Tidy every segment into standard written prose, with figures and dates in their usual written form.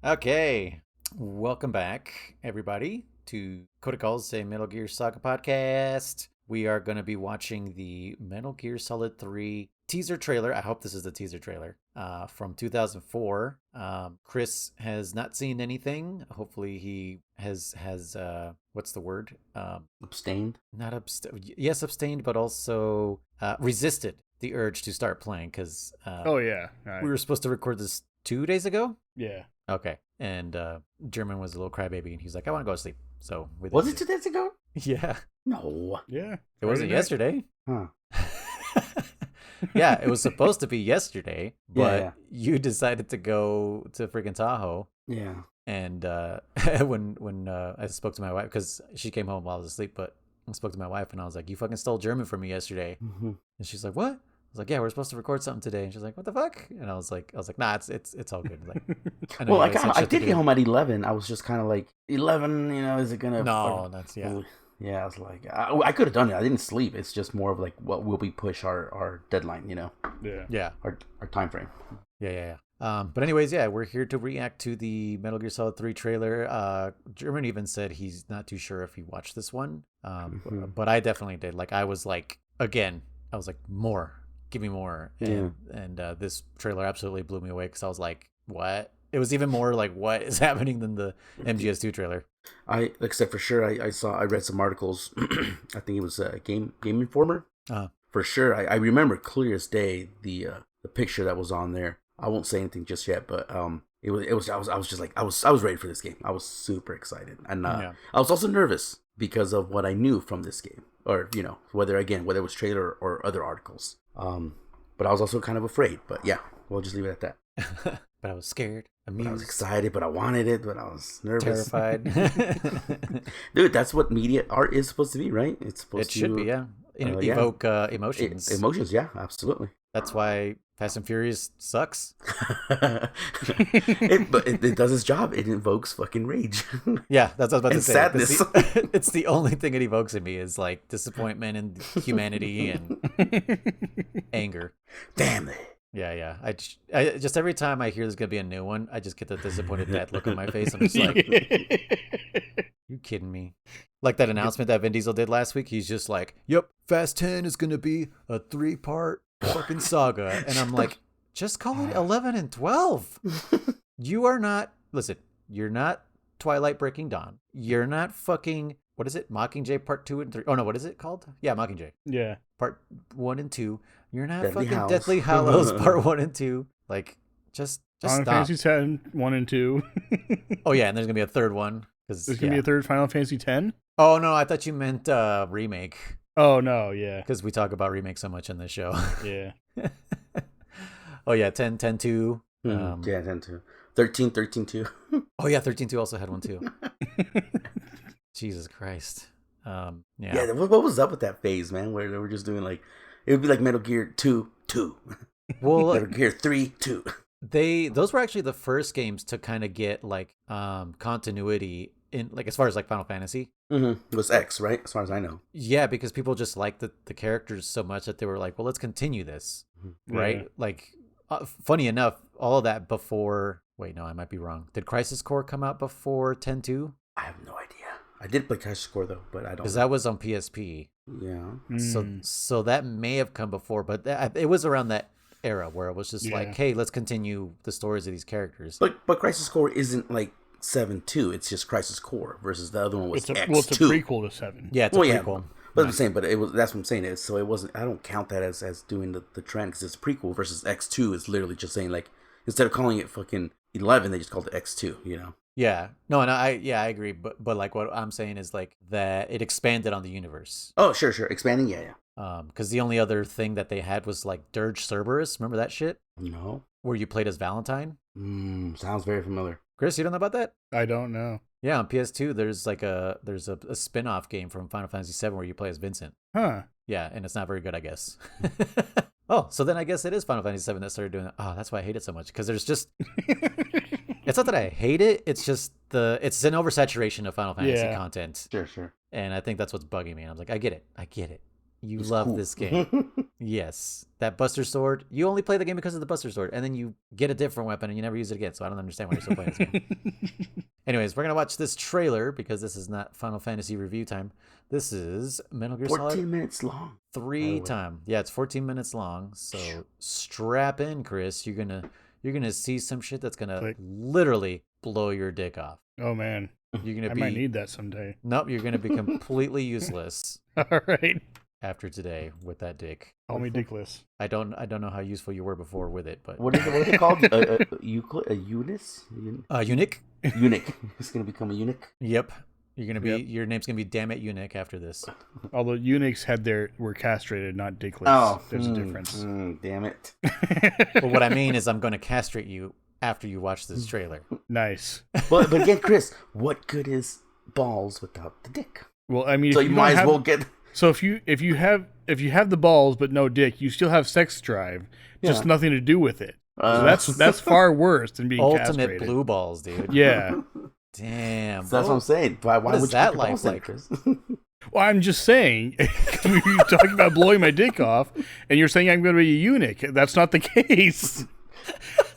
Okay, welcome back, everybody, to Codec Calls, a Metal Gear Saga podcast. We are going to be watching the Metal Gear Solid 3 teaser trailer. I hope this is the teaser trailer from 2004. Kriss has not seen anything. Hopefully, he has what's the word? Abstained? Not yes, abstained, but also resisted the urge to start playing because Oh yeah, we were supposed to record this 2 days ago. yeah. Okay. And German was a little crybaby, and he's like, I want to go to sleep. So Was it 2 days ago? Yeah. No. Yeah. It wasn't yesterday. Huh. Yeah, it was supposed to be yesterday, but Yeah. you decided to go to freaking Tahoe. Yeah. And when I spoke to my wife, because she came home while I was asleep, but I spoke to my wife, and I was like, you fucking stole German from me yesterday. Mm-hmm. And she's like, what? I was like, yeah, we're supposed to record something today. And she's like, what the fuck? And I was like, nah, it's all good. Like, Well, I did get home at 11. I was just kind of like, 11, is it going to... No, that's, yeah. Yeah, I was like, I could have done it. I didn't sleep. It's just more of like, what will we push our deadline, Yeah. Our time frame. Yeah. But anyways, yeah, we're here to react to the Metal Gear Solid 3 trailer. German even said he's not too sure if he watched this one. But I definitely did. Like, I was like, more. Give me more. And this trailer absolutely blew me away because I was like, what? It was even more like, what is happening than the MGS2 trailer. Except for sure, I read some articles. I think it was Game Informer. For sure, I remember clear as day the picture that was on there. I won't say anything just yet, but I was ready for this game. I was super excited, and I was also nervous because of what I knew from this game, or whether it was trailer or other articles. But I was also kind of afraid. But yeah, we'll just leave it at that. But I was scared, amused. I was excited, but I wanted it, but I was nervous. Terrified. Dude, that's what media art is supposed to be, right? It's supposed to... It should be, yeah. Evoke emotions. Emotions, yeah, absolutely. That's why Fast and Furious sucks. But it does its job. It invokes fucking rage. Yeah, that's what I was about to say. Sadness. It's the only thing it evokes in me is like disappointment and humanity and anger. Damn it. Yeah. I just every time I hear there's gonna be a new one, I just get the disappointed dad look on my face. I'm just like, you kidding me? Like that announcement that Vin Diesel did last week. He's just like, yep, Fast 10 is gonna be a 3-part fucking saga, and I'm like, just call it 11 and 12. You are not. Listen, you're not Twilight Breaking Dawn. You're not fucking. What is it? Mockingjay Part 2 and 3. Oh no, what is it called? Yeah, Mockingjay. Yeah. Part 1 and 2. You're not Deathly fucking Hallows. Deathly Hallows Part 1 and 2. Like, just Final stop. Fantasy X 1 and 2. Oh yeah, and there's gonna be a third one. There's gonna be a third Final Fantasy X. Oh no, I thought you meant remake. Oh no, yeah. Because we talk about remakes so much in this show. Yeah. Oh yeah, 10, 10 2. Yeah, 10 2. 13 2. Oh yeah, 13 2 also had one too. Jesus Christ. Yeah, what was up with that phase, man? Where they were just doing like, it would be like Metal Gear 2 2. Well, Metal Gear 3 2. Those were actually the first games to kind of get like continuity in, like, as far as like Final Fantasy. Mm-hmm. It was X, right? As far as I know. Yeah, because people just liked the characters so much that they were like, well, let's continue this, right? Yeah. Like, funny enough, all of that before. Wait, no, I might be wrong. Did Crisis Core come out before 10 2? I have no idea. I did play Crisis Core though, but I don't. Because that was on PSP. Yeah. So that may have come before, but it was around that era where it was just like, hey, let's continue the stories of these characters. But Crisis Core isn't like 7 2. It's just Crisis Core versus the other one was X2. Well, it's a prequel to 7. Yeah, it's a prequel. Yeah. But I'm saying, that's what I'm saying. So it wasn't. I don't count that as doing the trend because it's a prequel versus X2 is literally just saying like, instead of calling it fucking 11, they just called it X2. Yeah. No, and I agree. But like what I'm saying is like that it expanded on the universe. Oh, sure. Expanding, yeah. Because the only other thing that they had was like Dirge Cerberus. Remember that shit? No. Where you played as Valentine? Sounds very familiar. Kriss, you don't know about that? I don't know. Yeah, on PS2, there's a spin-off game from Final Fantasy VII where you play as Vincent. Huh. Yeah, and it's not very good, I guess. Oh, so then I guess it is Final Fantasy VII that started doing that. Oh, that's why I hate it so much, because there's just... It's not that I hate it, it's just it's an oversaturation of Final Fantasy content. Sure. And I think that's what's bugging me. And I was like, I get it. You love this game. Yes, that Buster Sword. You only play the game because of the Buster Sword, and then you get a different weapon and you never use it again. So I don't understand why you're still playing this game. Anyways, we're gonna watch this trailer because this is not Final Fantasy review time. This is Metal Gear 14 Solid minutes long. 3 time. Yeah, it's 14 minutes long. So strap in, Chris. You're gonna see some shit that's gonna literally blow your dick off. Oh man, I might need that someday. Nope, you're gonna be completely useless. All right. After today with that dick. Call me dickless. I don't know how useful you were before with it, but what is it called? A Eunice? Eunuch? Eunuch. It's gonna become a eunuch. Yep. You're gonna be your name's gonna be Damn It Eunuch after this. Although eunuchs were castrated, not dickless. Oh, there's a difference. Damn it. But what I mean is I'm gonna castrate you after you watch this trailer. Nice. But again, Chris, what good is balls without the dick? Well, I mean, so you might as well get. So if you have the balls but no dick, you still have sex drive, just nothing to do with it. So that's far worse than being ultimate castrated. blue balls, dude. Yeah. Damn. So that's what I'm saying. Why would you that keep life balls like? Chris? Well, I'm just saying. You're talking about blowing my dick off, and you're saying I'm going to be a eunuch. That's not the case.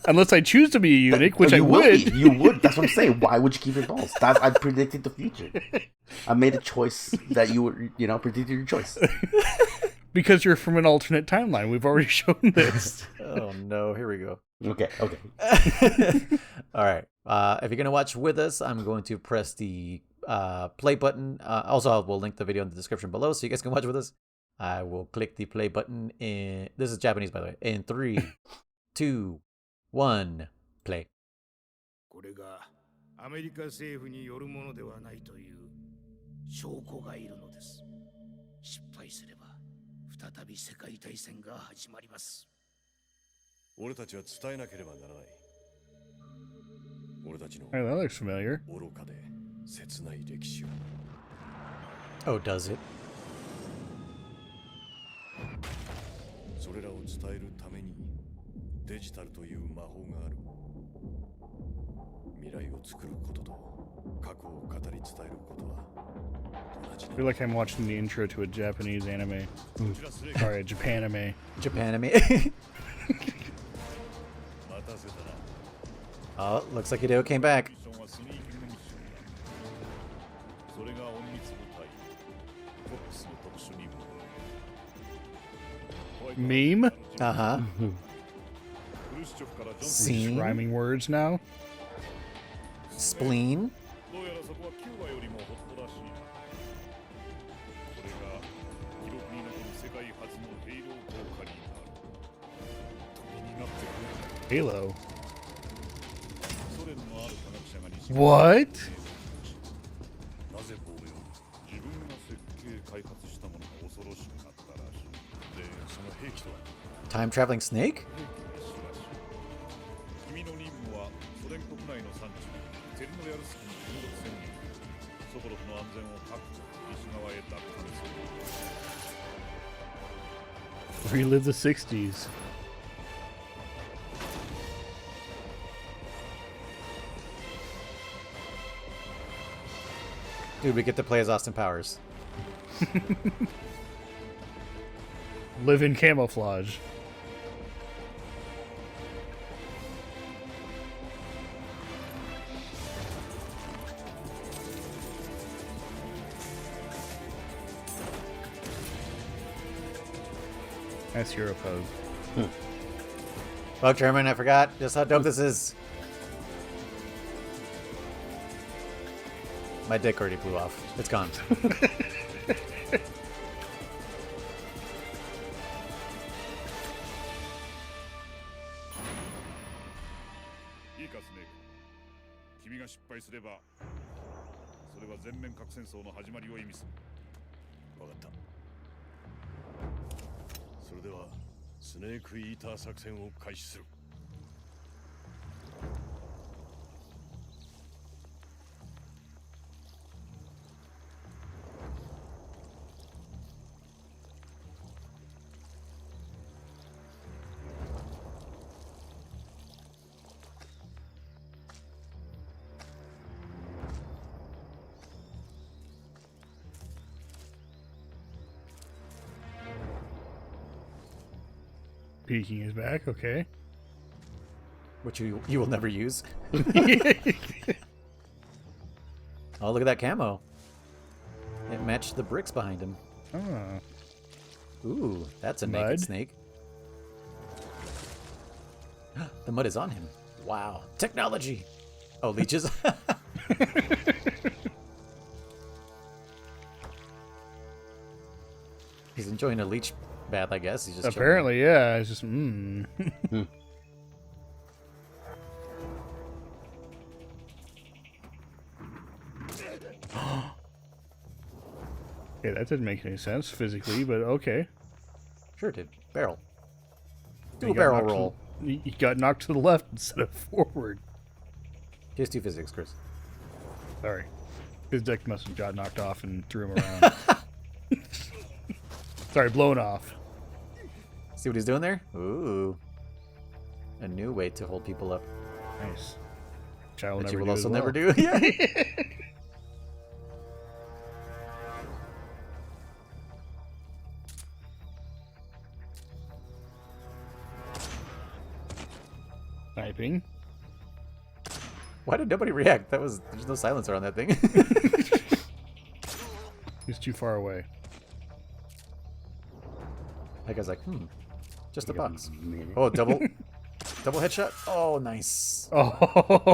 Unless I choose to be a eunuch, which I would. You would. That's what I'm saying. Why would you keep your balls? I predicted the future. I made a choice that you would, predicted your choice. Because you're from an alternate timeline. We've already shown this. Oh, no. Here we go. Okay. All right. If you're going to watch with us, I'm going to press the play button. Also, we'll link the video in the description below so you guys can watch with us. I will click the play button in... This is Japanese, by the way. In 3, 2, 1, play. これがアメリカ政府によるものではないという証拠がいるのです。失敗すれば再び世界大戦が始まります。俺たちは伝えなければならない。俺たちの Hey, that looks familiar. 愚かで切ない歴史を。Oh, does it? それらを伝えるためにデジタルという魔法がある。未来を作ることと過去を語り伝えることは同じ。 I feel like I'm watching the intro to a Japanese anime. Sorry, a Japanime. Japanime. Oh, looks like Hideo came back. Meme? Uh-huh. These rhyming words now? Spleen? Halo. What? Time traveling snake? Relive the 60s. Dude, we get to play as Austin Powers. Live in camouflage. Nice hero pose. Well, German, I forgot just how dope this is. My dick already blew off. It's gone. Peeking his back, okay. Which you will never use. Oh, look at that camo. It matched the bricks behind him. Oh. Ooh, that's a Mud. naked snake. The mud is on him. Wow. Technology. Oh, leeches. He's enjoying a leech bath, I guess. He's just apparently, yeah. It's just, Yeah, that didn't make any sense physically, but okay. Sure did. Barrel. Do He a got barrel knocked to roll. He got knocked to the left instead of forward. Here's 2 physics, Chris. Sorry. His deck must have got knocked off and threw him around. Sorry, blown off. See what he's doing there? Ooh. A new way to hold people up. Nice. Which I will That never you will do also as never well. do. Yeah. Sniping. Why did nobody react? There's no silencer on that thing. He's too far away. That guy's like, just a box. Minute. Oh, double headshot. Oh, nice. Oh,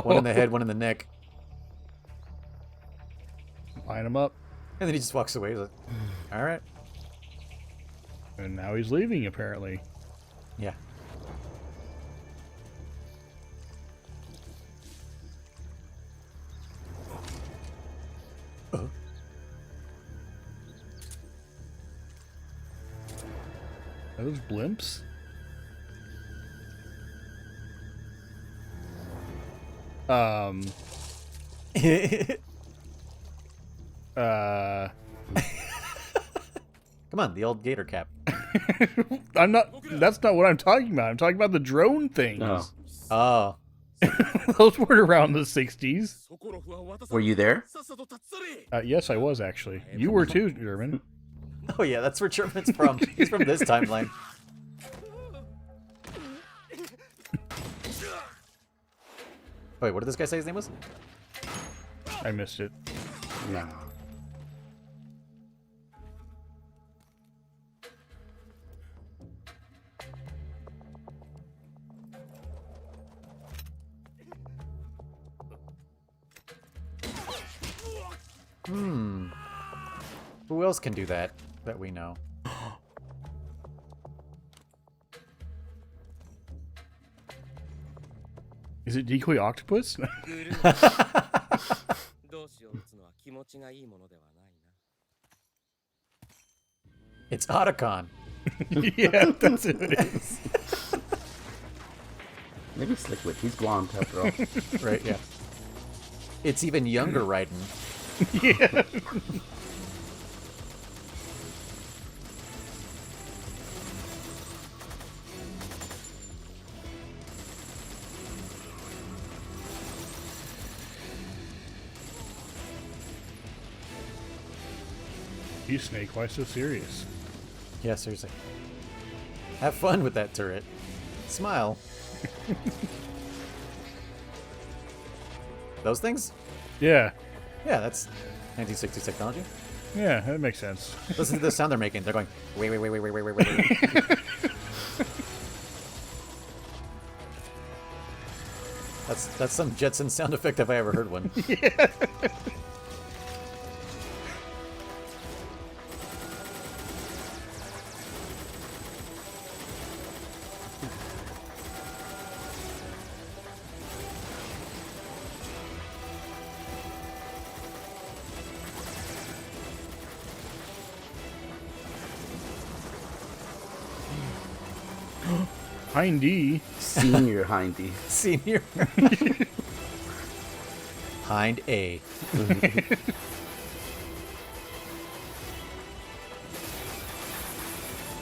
One in the head, one in the neck. line him up. And then he just walks away. He's like, all right. And now he's leaving, apparently. Yeah. Are those blimps? Come on, the old gator cap. I'm not. That's not what I'm talking about. I'm talking about the drone things. Oh. Oh. Those weren't around the 60s. Were you there? Yes, I was actually. You were too, German. Oh, yeah, that's where German's from. He's from this timeline. Wait, what did this guy say his name was? I missed it. No. Who else can do that we know? Is it Decoy Octopus? It's Otacon. Yeah, that's what it is. Maybe Slickwood. He's blonde after all. Right, yeah. It's even younger Raiden. Yeah. You Snake, why so serious? Yeah, seriously. Have fun with that turret. Smile. Those things? Yeah. Yeah, that's 1960s technology. Yeah, that makes sense. Listen to the sound they're making. They're going, wait, wait, wait, wait, wait, wait, wait, wait. That's some Jetson sound effect if I ever heard one. Yeah. Hindy. Senior Hindy. Senior. Hind A.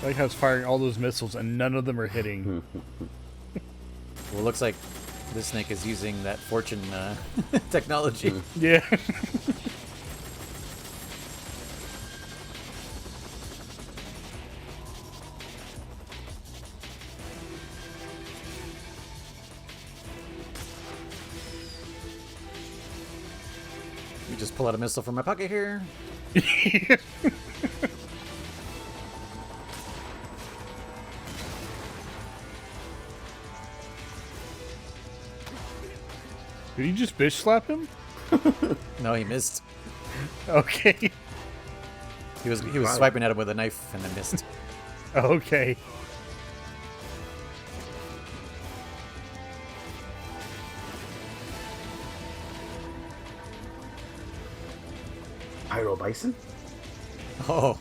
I like how it's firing all those missiles and none of them are hitting. Well, it looks like this snake is using that fortune technology. Yeah. me just pull out a missile from my pocket here. Did he just bitch slap him? No, he missed. Okay. He was swiping at him with a knife and then missed. Okay. Pyro Bison? Oh.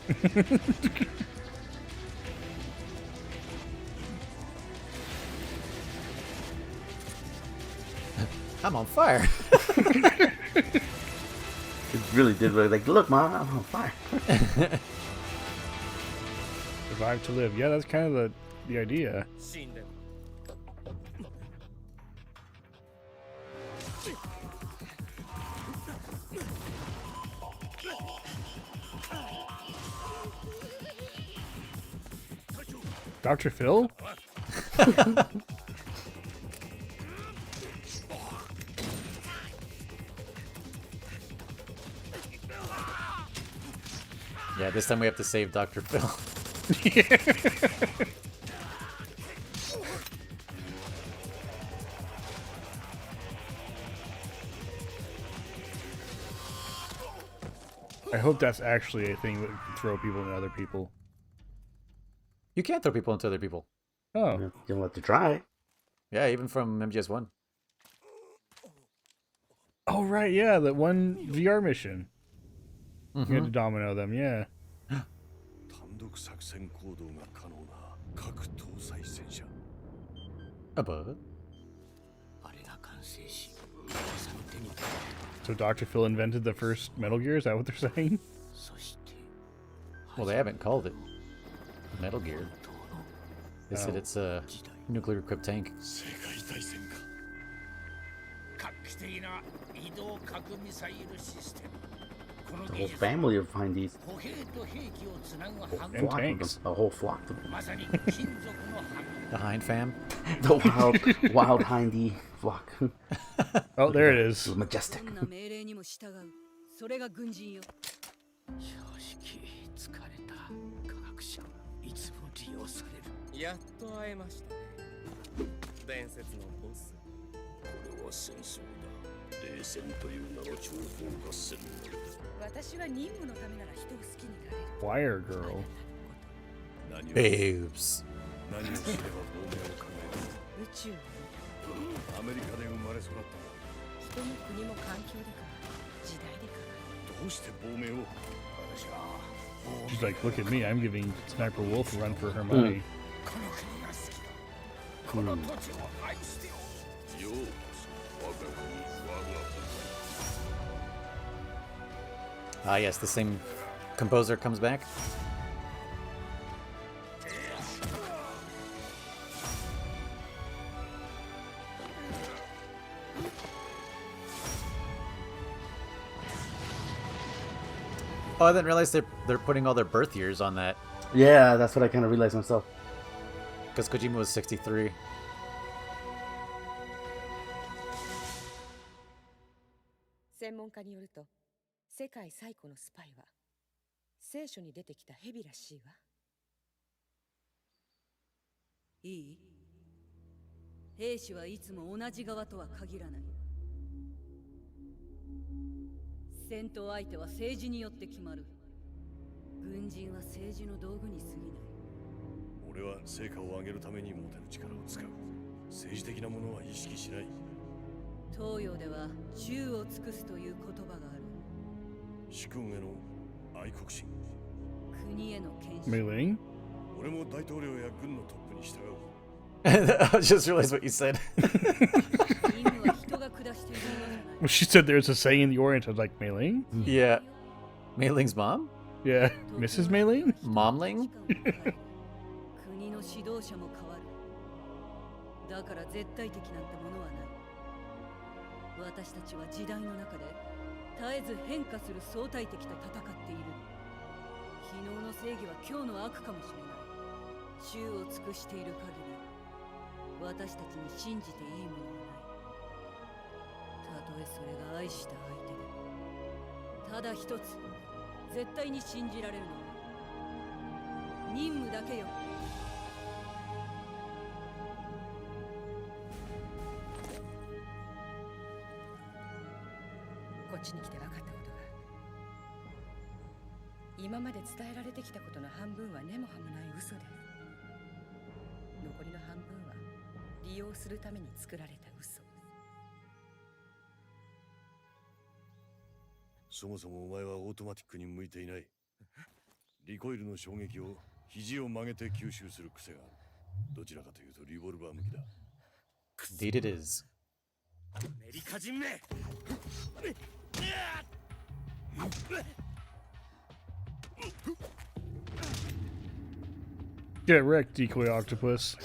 I'm on fire. It really did look like, look, Ma, I'm on fire. Survive to live. Yeah, that's kind of the idea. Dr. Phil? Yeah, this time we have to save Dr. Phil. I hope that's actually a thing that can throw people into other people. You can't throw people into other people. Oh. You don't have to try. Yeah, even from MGS1. Oh, right, yeah, that one VR mission. Mm-hmm. You had to domino them, yeah. Above. So Dr. Phil invented the first Metal Gear, is that what they're saying? Well, they haven't called it Metal Gear. They said it's a nuclear-equipped tank. The whole family of hindies. And tanks. A whole flock of them. The Hind fam. The wild hindy flock. Oh, there it is. Majestic. Wire girl. Babes. She's like, look at me, I'm giving Sniper Wolf a run for her money. Ah, yes, the same composer comes back. Oh, I didn't realize they're putting all their birth years on that. Yeah, that's what I kind of realized myself. Because Kojima was 63. Mei-Ling? I just realized what you said. Well, she said there's a saying in the Orient. I was like, Mei-Ling? Yeah. Mei-Ling's mom? Yeah. Mrs. Mei-Ling? Momling? ただ一つ絶対に信じられるのは任務だけよ。こっちに来て分かったことが、今まで伝えられてきたことの半分は根も葉もない嘘で、残りの半分は利用するために作られた嘘。そもそもお前はオートマティックに向いていない。リコイルの衝撃を肘を曲げて吸収する癖がある。どちらかというとリボルバー向きだ。Indeed it is. アメリカ人め。Get wrecked, decoy octopus.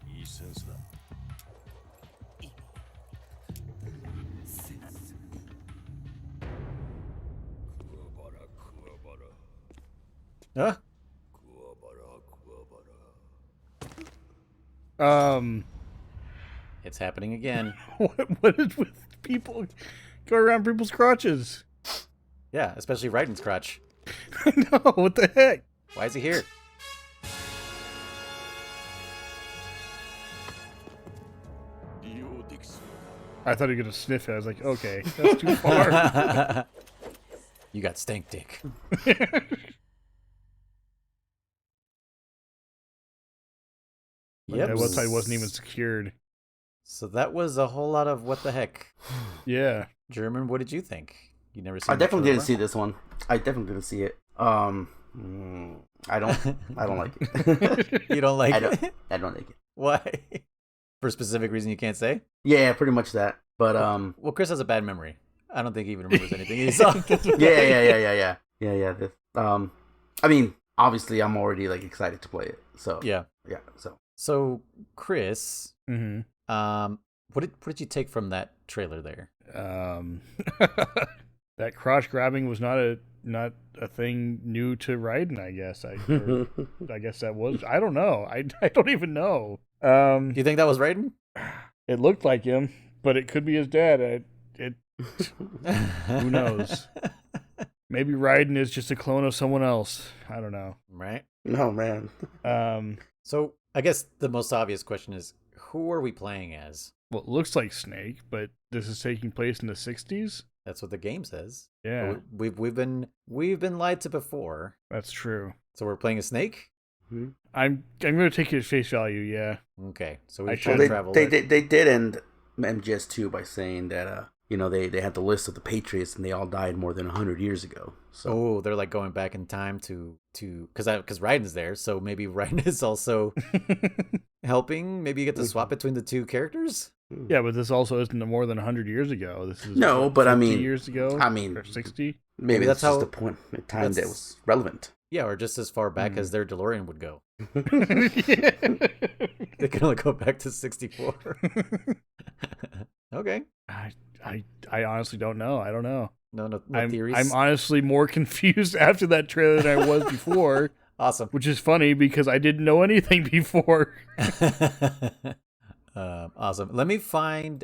いいセンスだ。Huh? It's happening again. What is with people go around people's crotches? Yeah, especially Raiden's crotch. I know, what the heck? Why is he here? I thought he was gonna sniff it. I was like, okay, that's too far. You got stank dick. Yep. That website wasn't even secured. So that was a whole lot of what the heck. Yeah. German, what did you think? You never seen I definitely didn't see this one. I definitely didn't see it. I don't like it. You don't like it? I don't like it. Why? For a specific reason you can't say? Yeah, pretty much that. But well, Kriss has a bad memory. I don't think he even remembers anything he saw. Yeah. This, I mean, obviously, I'm already like excited to play it. So yeah. So Kriss, what did you take from that trailer there? That crotch grabbing was not a thing new to Raiden, I guess. I guess that was. I don't know. I don't even know. Do you think that was Raiden? It looked like him, but it could be his dad. Who knows? Maybe Raiden is just a clone of someone else. I don't know. Right? No, man. So I guess the most obvious question is, who are we playing as? Well, it looks like Snake, but this is taking place in the 60s. That's what the game says. Yeah, we've been lied to before. That's true. So we're playing a snake. Mm-hmm. I'm going to take it at face value. Yeah. Okay. So we travel. They did end MGS2 by saying that they had the list of the Patriots and they all died more than 100 years ago. So they're like going back in time to because Raiden's there, so maybe Raiden is also helping. Maybe you get to swap between the two characters. Yeah, but this also isn't more than 100 years ago. This is but I mean, years ago. I mean, or 60. Maybe that's just the point in time that was relevant. Yeah, or just as far back as their DeLorean would go. They can only go back to 64. Okay. I honestly don't know. I don't know. No theories. I'm honestly more confused after that trailer than I was before. Awesome. Which is funny because I didn't know anything before. Awesome. Let me find.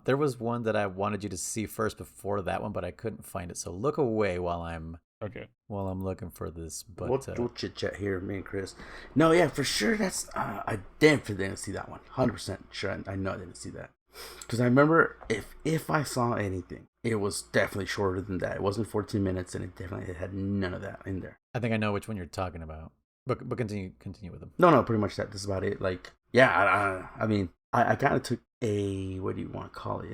There was one that I wanted you to see first before that one, but I couldn't find it. So look away while I'm looking for this. But we'll chit chat here, me and Kriss. No, yeah, for sure. That's I definitely didn't see that one. 100% sure. I know I didn't see that because I remember if I saw anything, it was definitely shorter than that. It wasn't 14 minutes, and it definitely had none of that in there. I think I know which one you're talking about. But continue with them. No, pretty much that's about it. Like, yeah, I mean. I kind of took a, what do you want to call it,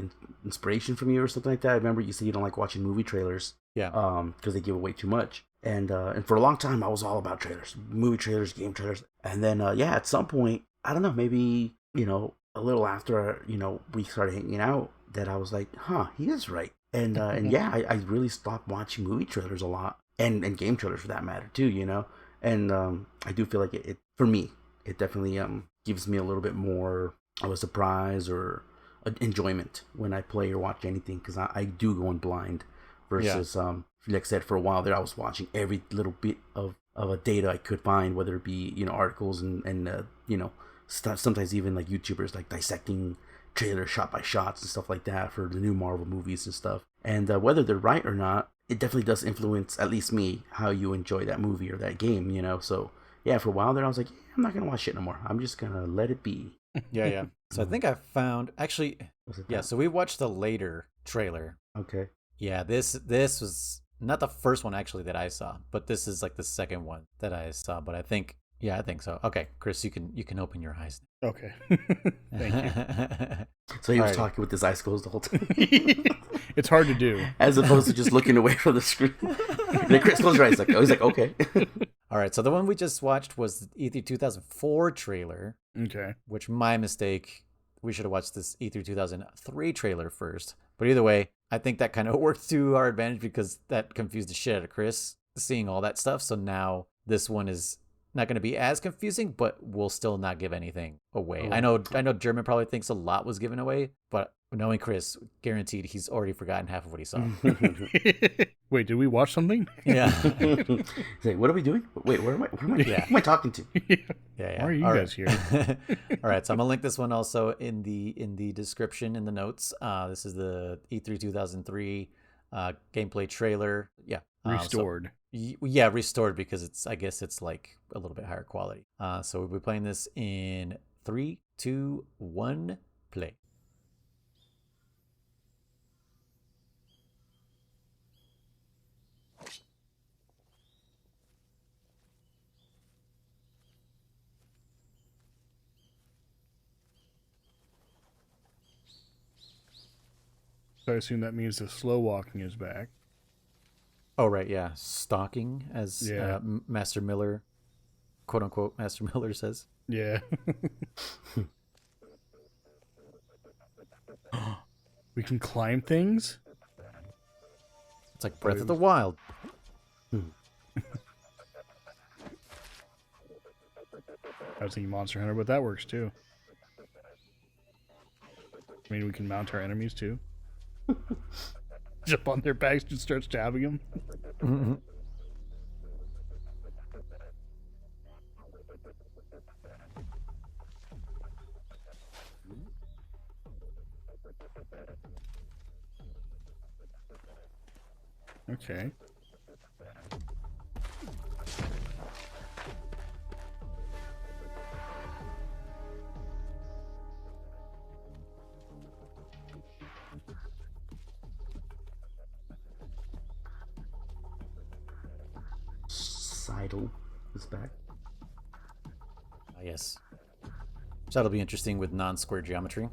inspiration from you or something like that. I remember you said you don't like watching movie trailers. Yeah. Because they give away too much. And for a long time, I was all about trailers. Movie trailers, game trailers. And then, at some point, I don't know, maybe, a little after, we started hanging out, that I was like, he is right. And I really stopped watching movie trailers a lot. And game trailers for that matter, too, And I do feel like it for me, it definitely gives me a little bit more of a surprise or enjoyment when I play or watch anything, because I do go in blind versus like I said, for a while there I was watching every little bit of a data I could find, whether it be articles and sometimes even like YouTubers like dissecting trailers shot by shots and stuff like that for the new Marvel movies and stuff. And whether they're right or not, it definitely does influence, at least me, how you enjoy that movie or that game, you know? So, yeah, for a while there, I was like, I'm not going to watch it no more. I'm just going to let it be. Yeah. So I think I found, actually, so we watched the later trailer. Okay. Yeah, this was not the first one, actually, that I saw, but this is like the second one that I saw. But I think so. Okay, Kriss, you can open your eyes. Okay. Thank you. So he was talking with his eyes closed the whole time. It's hard to do. As opposed to just looking away from the screen. Then Kriss closed your eyes. He's like, okay. All right, so the one we just watched was the E3 2004 trailer. Okay. Which, my mistake, we should have watched this E3 2003 trailer first. But either way, I think that kind of worked to our advantage because that confused the shit out of Kriss, seeing all that stuff. So now this one is not going to be as confusing, but we'll still not give anything away. I know German probably thinks a lot was given away, but knowing Kriss, guaranteed he's already forgotten half of what he saw. Wait, did we watch something? Yeah. He's like, what are we doing? Wait, who am I talking to? Yeah. Why are you guys here? All right, so I'm gonna link this one also in the description in the notes. This is the E3 2003 gameplay trailer. Yeah. Restored. Restored because I guess it's like a little bit higher quality. So we'll be playing this in 3, 2, 1, play. So I assume that means the slow walking is back. Oh, right, yeah. Stalking, as Master Miller, quote unquote, Master Miller says. Yeah. We can climb things? It's like Breath of the Wild. I was thinking Monster Hunter, but that works too. I mean, we can mount our enemies too. Jump on their backs and start stabbing them. Mm-hmm. Okay. Seidel is back. Yes. So that'll be interesting with non-square geometry.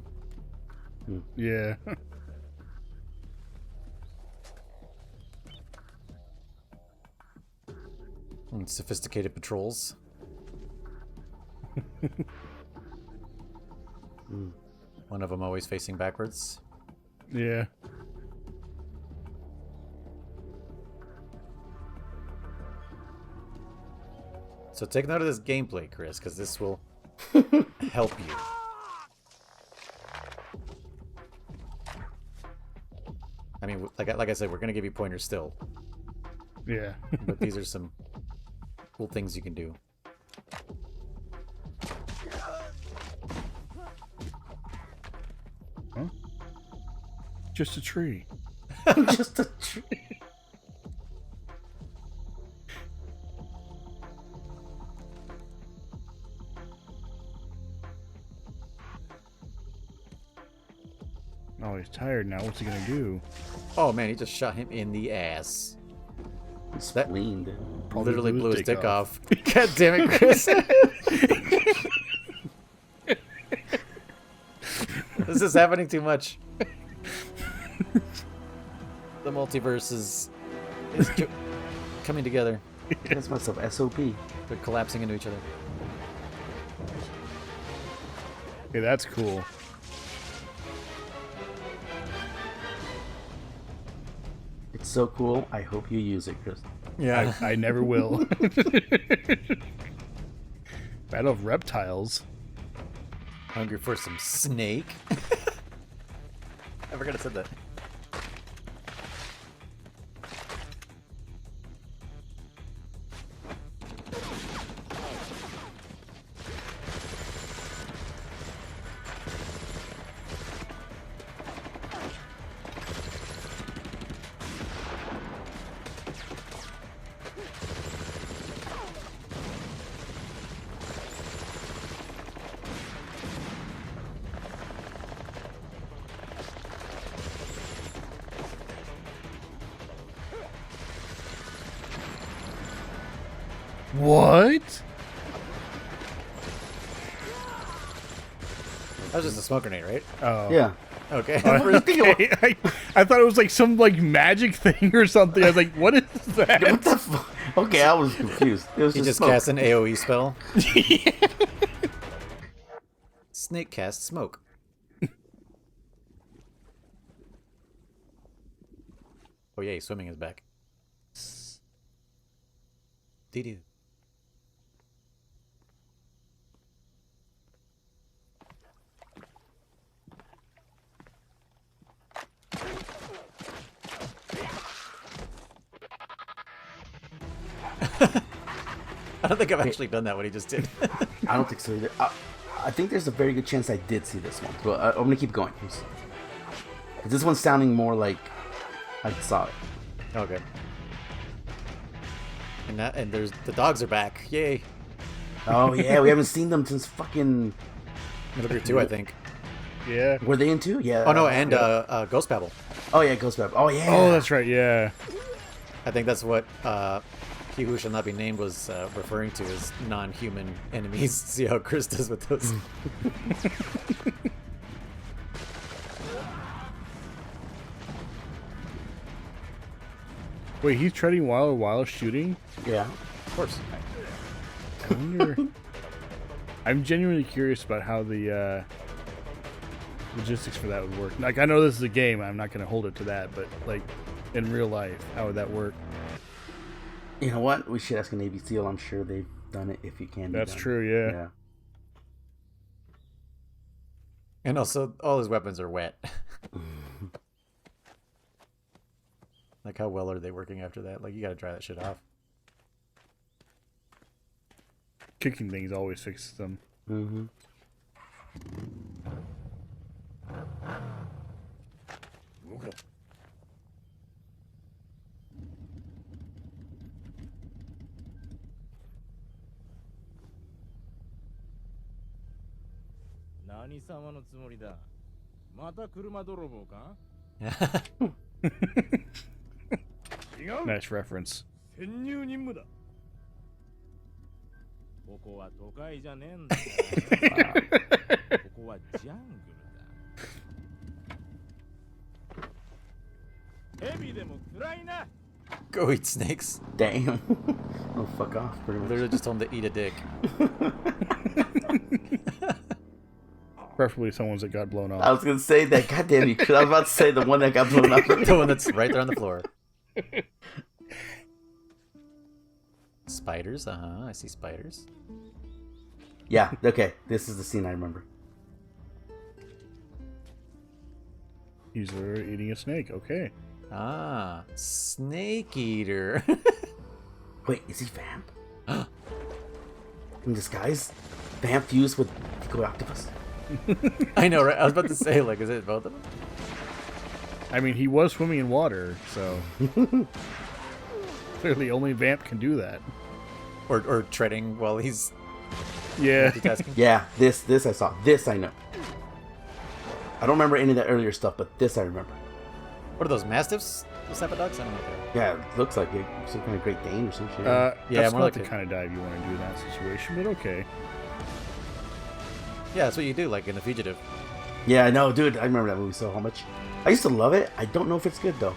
Yeah. And sophisticated patrols. One of them always facing backwards. Yeah. So take note of this gameplay, Kriss, because this will help you. I mean, like I said, we're going to give you pointers still. Yeah. But these are some cool things you can do. Huh? Just a tree. Just a tree. Oh, he's tired now. What's he gonna do? Oh man, he just shot him in the ass. He's leaned. Literally blew his dick off. God damn it, Kriss. This is happening too much. The multiverse is coming together. That's myself, SOP. They're collapsing into each other. Okay, that's cool. It's so cool. I hope you use it, Kriss. Yeah. I never will. Battle of Reptiles. Hungry for some snake? I forgot I said that. What? That was just a smoke grenade, right? Oh. Yeah. Okay. Okay. I thought it was like some like magic thing or something. I was like, what is that? What the fuck? Okay, I was confused. It was He just smoke. cast an AoE spell. Snake cast smoke. Oh yay, swimming is back. Dee-doo. I don't think I've actually done that, what he just did. I don't think so either. I think there's a very good chance I did see this one. But I'm going to keep going. This one's sounding more like I saw it. Okay. And there's the dogs are back. Yay. Oh, yeah. We haven't seen them since fucking... Metal Gear 2, I think. Yeah. Were they in 2? Yeah. Oh, no, and Ghost Babel. Oh, yeah, Ghost Babel. Oh, yeah. Oh, that's right. Yeah. I think that's what He Who Shall Not Be Named was referring to as non-human enemies. See how Kriss does with those. Wait, he's treading water while shooting? Yeah. Of course. I wonder... I'm genuinely curious about how the logistics for that would work. Like, I know this is a game. I'm not going to hold it to that. But, like, in real life, how would that work? You know what? We should ask a Navy SEAL. I'm sure they've done it if you can. That's true, yeah. Yeah. And also, all his weapons are wet. Like, how well are they working after that? Like, you gotta dry that shit off. Kicking things always fixes them. Mm-hmm. Nice reference. ここは都会じゃねえんだからここはジャングルだヘビでも食らいな Go eat snakes. Damn. Oh, fuck off, pretty much. Literally just told him to eat a dick. Preferably someone's that got blown I off. was going to say that. Goddamn you. I was about to say the one that got blown up. The one that's right there on the floor. Spiders? Uh-huh, I see spiders. Yeah, okay. This is the scene I remember. He's eating a snake. Okay. Ah, snake eater. Wait, is he vamp? In disguise? Vamp fused with Pico Octopus? I know, right? I was about to say, like, is it both of them? I mean, he was swimming in water, so... Clearly only Vamp can do that. Or treading while he's Yeah. multitasking. Yeah, this I saw. This I know. I don't remember any of that earlier stuff, but this I remember. What are those, mastiffs? Those type of dogs? I don't know what they are. Yeah, it looks like it. Some kind of Great Dane or some shit. Yeah, That's more not like the a- kind of dive you want to do in that situation, but okay. Yeah, that's what you do, like in The Fugitive. Yeah, I know, dude. I remember that movie so much. I used to love it. I don't know if it's good, though.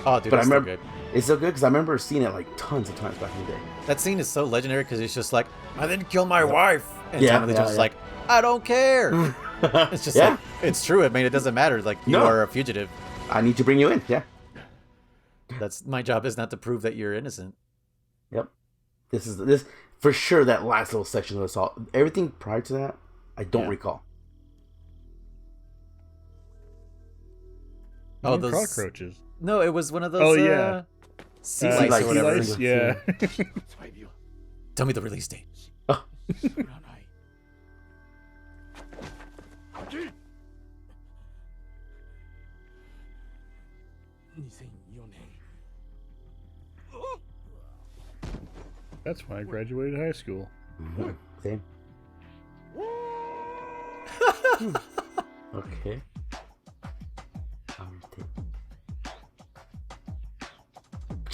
Oh, dude, But I that's still remember good. it's so good because I remember seeing it like tons of times back in the day. That scene is so legendary because it's just like, I didn't kill my wife. And Yeah, Tommy Lee Jones is yeah. like, I don't care. It's just Yeah. like, it's true. I mean, it doesn't matter. Like, you No. are a fugitive. I need to bring you in. Yeah. That's my job is not to prove that you're innocent. Yep. This for sure. That last little section that I saw. Everything prior to that, I don't Yeah. recall. Oh, And those cockroaches. No, it was one of those. Oh, yeah. Sea Sea lice lice. or whatever. Sea lice, yeah. Tell me the release date. Oh. 2004年 That's when I graduated high school. Same. Okay.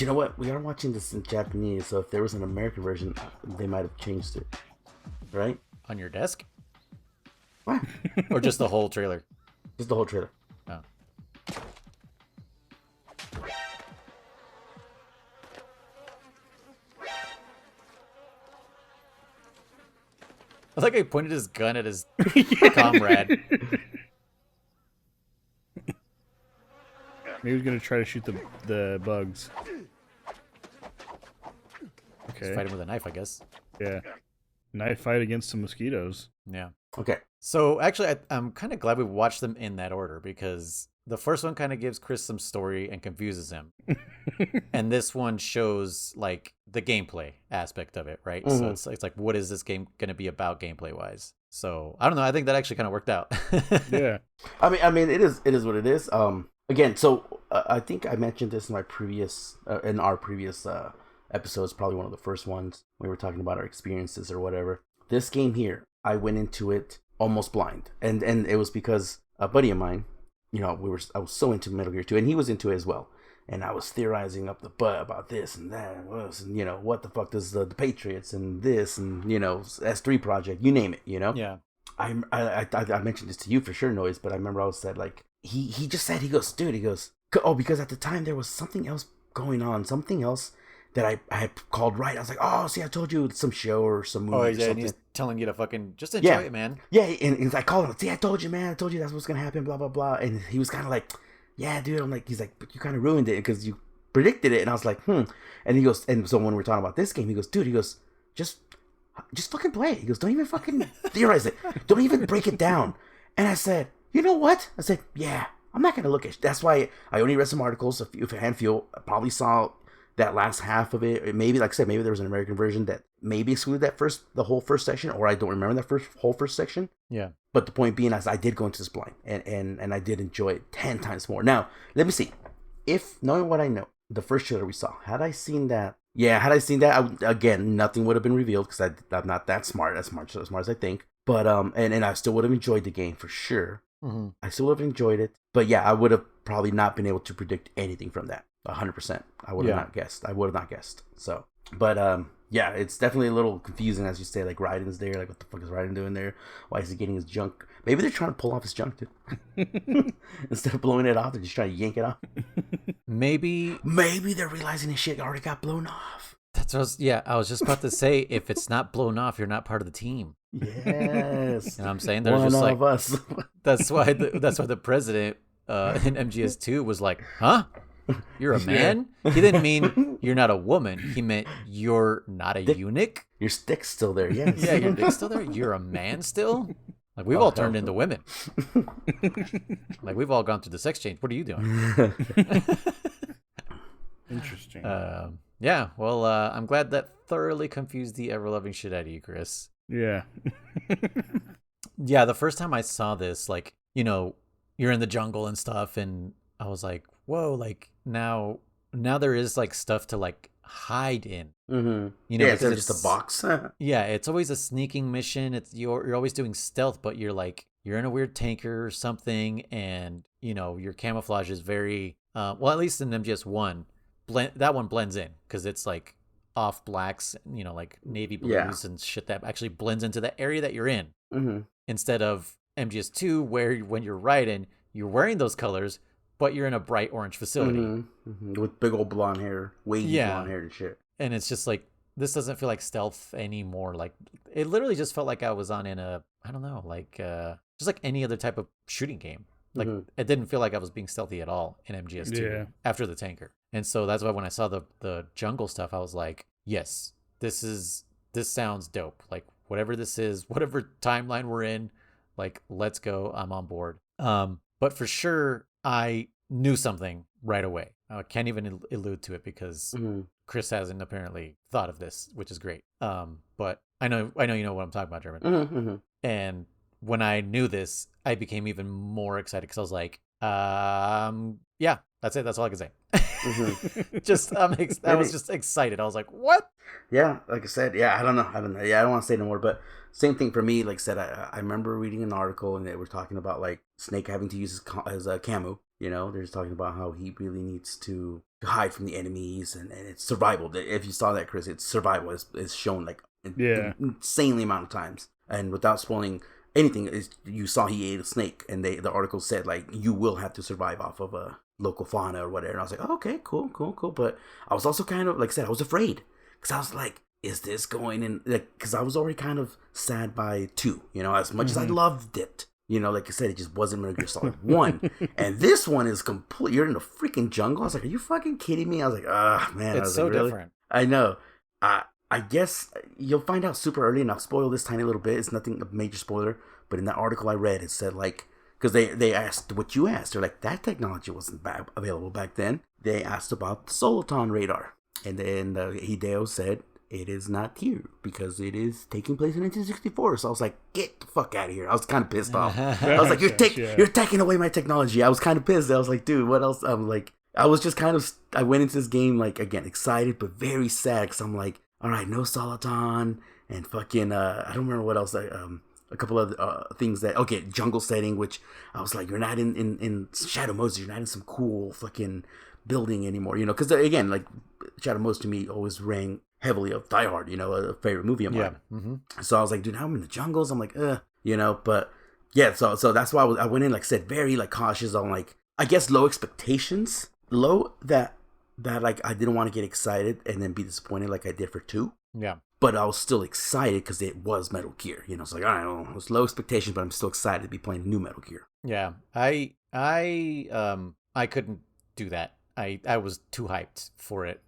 you know what? We are watching this in Japanese, so if there was an American version, they might have changed it. Right? On your desk? What? Or just the whole trailer? Just the whole trailer. Oh. I like how he pointed his gun at his comrade. Maybe he's gonna try to shoot the bugs. Okay. Just fight him with a knife, I guess. Yeah. Knife fight against some mosquitoes. Yeah. Okay. So actually, I'm kind of glad we watched them in that order because the first one kind of gives Kriss some story and confuses him. And this one shows like the gameplay aspect of it, right? Mm-hmm. So it's like, what is this game going to be about gameplay wise? So I don't know. I think that actually kind of worked out. Yeah. I mean, it is what it is. Again, so I think I mentioned this in our previous episodes, probably one of the first ones. We were talking about our experiences or whatever. This game here, I went into it almost blind, and it was because a buddy of mine, I was so into Metal Gear 2, and he was into it as well. And I was theorizing up the butt about this and that, and what the fuck does the Patriots and this and S3 Project, you name it, Yeah. I mentioned this to you for sure, Noise, but I remember I said like he just said, he goes, because at the time there was something else going on, something else that I had called right. I was like, oh, see, I told you some show or some movie. Oh, or yeah, something. and he's telling you to fucking just enjoy it, man. Yeah, and I called him, see, I told you, man, I told you that's what's gonna happen, blah blah blah. And he was kind of like, yeah, dude. I'm like, he's like, but you kind of ruined it because you predicted it. And I was like, And he goes, and so when we're talking about this game, he goes, dude, just fucking play it. He goes, don't even fucking theorize it. Don't even break it down. And I said, you know what? I said, yeah, I'm not going to look at it. That's why I only read some articles, a handful. I probably saw that last half of it. Maybe, like I said, maybe there was an American version that maybe excluded the whole first section, or I don't remember that whole first section. Yeah. But the point being, I did go into this blind, and I did enjoy it 10 times more. Now, let me see. If, knowing what I know, the first trailer we saw, had I seen that, again, nothing would have been revealed because I'm not that smart, as smart as I think. But and I still would have enjoyed the game for sure. Mm-hmm. I still would have enjoyed it. But yeah, I would have probably not been able to predict anything from that. 100%. I would have not guessed. So, but yeah, it's definitely a little confusing, as you say. Like, Raiden's there. Like, what the fuck is Raiden doing there? Why is he getting his junk? Maybe they're trying to pull off his junk, dude. Instead of blowing it off, they're just trying to yank it off. Maybe they're realizing his shit already got blown off. That's what I was just about to say. If it's not blown off, you're not part of the team. Yes. You know what I'm saying? They're One just of us. That's why the president in MGS2 was like, huh? You're a man? He didn't mean you're not a woman. He meant you're not a eunuch. Your stick's still there, yes. Yeah, your dick's still there. You're a man still? Like, we've all turned into women. Like, we've all gone through the sex change. What are you doing? Interesting. Yeah, well, I'm glad that thoroughly confused the ever-loving shit out of you, Kriss. Yeah. Yeah, the first time I saw this, like, you're in the jungle and stuff, and I was like, whoa, like, now there is, like, stuff to, like, hide in. Mm-hmm. It's just a box. Yeah, it's always a sneaking mission. You're always doing stealth, but you're in a weird tanker or something, and, your camouflage is very, well, at least in MGS1, that one blends in, because it's, like, off blacks, like navy blues and shit that actually blends into the area that you're in. Mm-hmm. Instead of MGS2, where when you're riding, you're wearing those colors, but you're in a bright orange facility. Mm-hmm. Mm-hmm. With big old blonde hair, wavy blonde hair and shit. And it's just like, this doesn't feel like stealth anymore. Like, it literally just felt like I was on in a, I don't know, like, just like any other type of shooting game. Like, it didn't feel like I was being stealthy at all in MGS2 after the tanker. And so that's why when I saw the jungle stuff, I was like, yes, this sounds dope. Like, whatever this is, whatever timeline we're in, like, let's go. I'm on board. But for sure, I knew something right away. I can't even allude to it because Kriss hasn't apparently thought of this, which is great. But I know you know what I'm talking about, German. Mm-hmm. And when I knew this, I became even more excited because I was like, yeah, That's it. That's all I can say. Mm-hmm. I was just excited. I was like, what? Yeah, like I said, yeah, I don't know. I don't want to say no more, but same thing for me. Like I said, I remember reading an article and they were talking about like Snake having to use his camo. You know, they're just talking about how he really needs to hide from the enemies and it's survival. If you saw that, Chris, it's survival. It's shown like an insanely amount of times. And without spoiling anything, you saw he ate a snake, and the article said like you will have to survive off of a local fauna or whatever. And I was like, oh, okay, cool. But I was also kind of, like I said, I was afraid because I was like, is this going in? Like, because I was already kind of sad by 2. You know, as much as I loved it. You know, like I said, it just wasn't Metal Gear Solid 1. And this one is complete. You're in a freaking jungle. I was like, are you fucking kidding me? I was like, man. It's so different. I know. I guess you'll find out super early, and I'll spoil this tiny little bit. It's nothing a major spoiler. But in that article I read, it said, like, because they asked what you asked. They're like, that technology wasn't available back then. They asked about the Soliton radar. And then Hideo said, it is not here because it is taking place in 1964. So I was like, get the fuck out of here. I was kind of pissed off. I was like, you're taking away my technology. I was kind of pissed. I was like, dude, what else? I'm like, I was just kind of, I went into this game, like, again, excited, but very sad. Because I'm like, all right, no Soliton and fucking, I don't remember what else. A couple of things that, okay, jungle setting, which I was like, you're not in Shadow Moses. You're not in some cool fucking building anymore, you know, because again, like Shadow Moses to me always rang heavily of Die Hard, you know, a favorite movie of mine. Mm-hmm. So I was like, dude, now I'm in the jungles. I'm like, you know, but yeah, so that's why I went in, like I said, very like cautious on like, I guess low expectations, low that like I didn't want to get excited and then be disappointed like I did for 2. Yeah. But I was still excited because it was Metal Gear, you know. It's like, I don't know, it was low expectations, but I'm still excited to be playing new Metal Gear. Yeah, I couldn't do that. I was too hyped for it.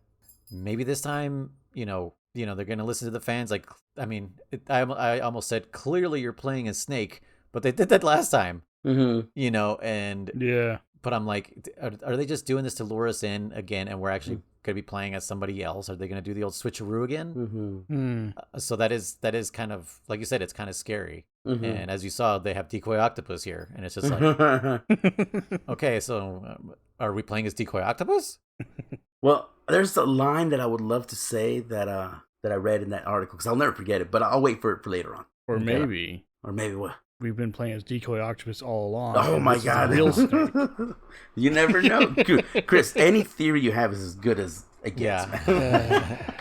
Maybe this time, you know, they're gonna listen to the fans. Like, I mean, I almost said clearly you're playing a Snake, but they did that last time. Mm-hmm. You know, and yeah. But I'm like, are they just doing this to lure us in again? And we're actually going to be playing as somebody else? Are they going to do the old switcheroo again? Mm-hmm. So that is kind of, like you said, it's kind of scary. Mm-hmm. And as you saw, they have Decoy Octopus here. And it's just like, okay, so are we playing as Decoy Octopus? Well, there's a line that I would love to say that I read in that article, because I'll never forget it, but I'll wait for it for later on. Or maybe what? We've been playing as Decoy Octopus all along. Oh my God. Real Snake. You never know. Chris, any theory you have is as good as it gets. Yeah.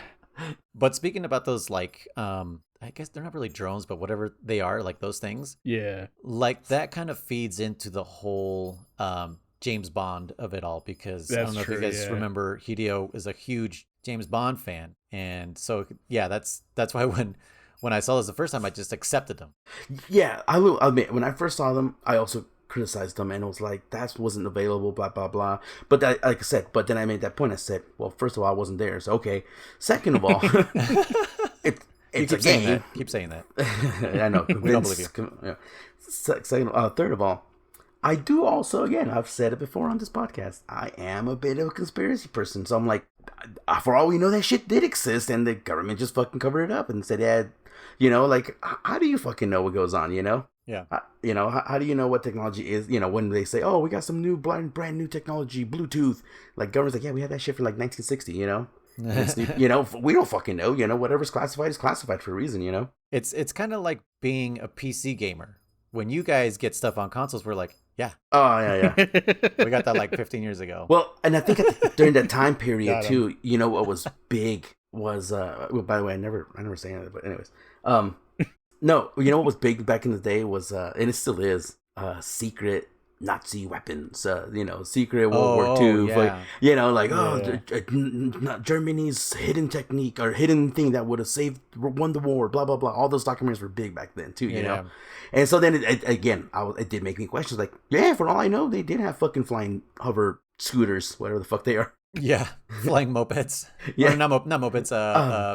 But speaking about those, like, I guess they're not really drones, but whatever they are, like those things. Yeah. Like that kind of feeds into the whole James Bond of it all, because I don't know if you guys remember, Hideo is a huge James Bond fan. And so, yeah, that's why when I saw this the first time, I just accepted them. Yeah, I will admit, when I first saw them, I also criticized them, and it was like, that wasn't available, blah, blah, blah. But that, like I said, but then I made that point. I said, well, first of all, I wasn't there, so okay. Second of all, it's a game. Keep saying that. I know. We don't believe you. Yeah. Third of all, I do also, again, I've said it before on this podcast, I am a bit of a conspiracy person. So I'm like, for all we know, that shit did exist, and the government just fucking covered it up and said, yeah, you know, like, how do you fucking know what goes on, you know? Yeah. You know, how do you know what technology is? You know, when they say, oh, we got some new brand new technology, Bluetooth. Like, government's like, yeah, we had that shit for like 1960, you know? You know, we don't fucking know, you know, whatever's classified is classified for a reason, you know? It's kind of like being a PC gamer. When you guys get stuff on consoles, we're like, yeah. Oh, yeah. We got that like 15 years ago. Well, and I think during that time period too, you know, what was big was, well, by the way, I never say anything, but anyways, no, you know what was big back in the day was, and it still is, secret Nazi weapons, you know, secret World War II, yeah. You know, like, Germany's hidden technique or hidden thing that would have won the war, blah, blah, blah. All those documentaries were big back then too, you know? And so then, it did make me question, like, yeah, for all I know, they did have fucking flying hover scooters, whatever the fuck they are. Yeah, flying mopeds. Yeah, or not mopeds.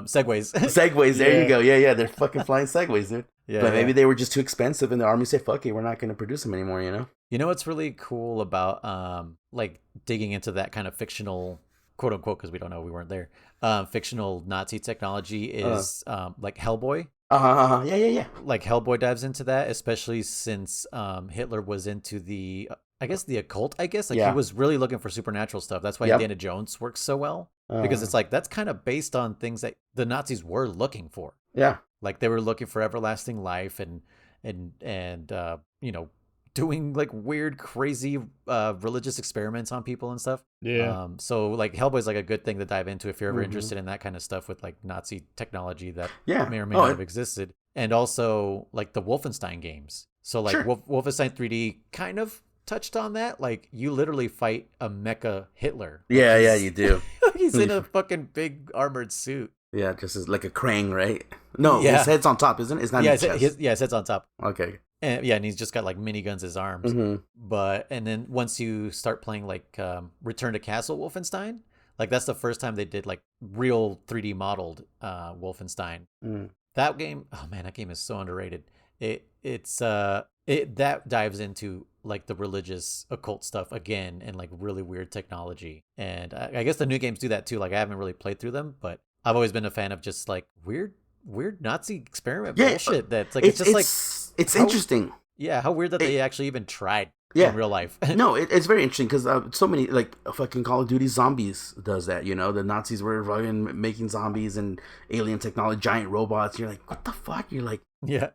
Segways. Segways. There you go. Yeah, they're fucking flying segways, dude. Yeah, but maybe they were just too expensive, and the army said, "Fuck it, we're not going to produce them anymore." You know. You know what's really cool about like digging into that kind of fictional, quote unquote, because we don't know, we weren't there. Fictional Nazi technology is like Hellboy. Yeah. Like Hellboy dives into that, especially since Hitler was into the I guess the occult, I guess. Like Yeah. he was really looking for supernatural stuff. That's why Yep. Indiana Jones works so well. Because it's like, that's kind of based on things that the Nazis were looking for. Yeah. Like they were looking for everlasting life and you know, doing like weird, crazy religious experiments on people and stuff. Yeah. So like Hellboy's like a good thing to dive into if you're ever interested in that kind of stuff with like Nazi technology that may or may not have existed. And also like the Wolfenstein games. So like Wolfenstein 3D kind of touched on that. Like you literally fight a mecha Hitler. Yeah, you do. He's in a fucking big armored suit. Yeah, just as like a Krang, right? No, his head's on top, isn't it? It's not his chest. His head's on top. Okay. And and he's just got like miniguns as his arms. And then once you start playing like Return to Castle Wolfenstein, like that's the first time they did like real 3D modeled Wolfenstein. That game, oh man, that game is so underrated. That dives into like the religious occult stuff again and like really weird technology. And I guess the new games do that too. Like I haven't really played through them, but I've always been a fan of just like weird Nazi experiment bullshit. That's like it's interesting. Yeah, how weird that they actually even tried in real life. No, it's very interesting because so many like fucking Call of Duty Zombies does that. You know, the Nazis were fucking making zombies and alien technology, giant robots. You're like, what the fuck? You're like, yeah.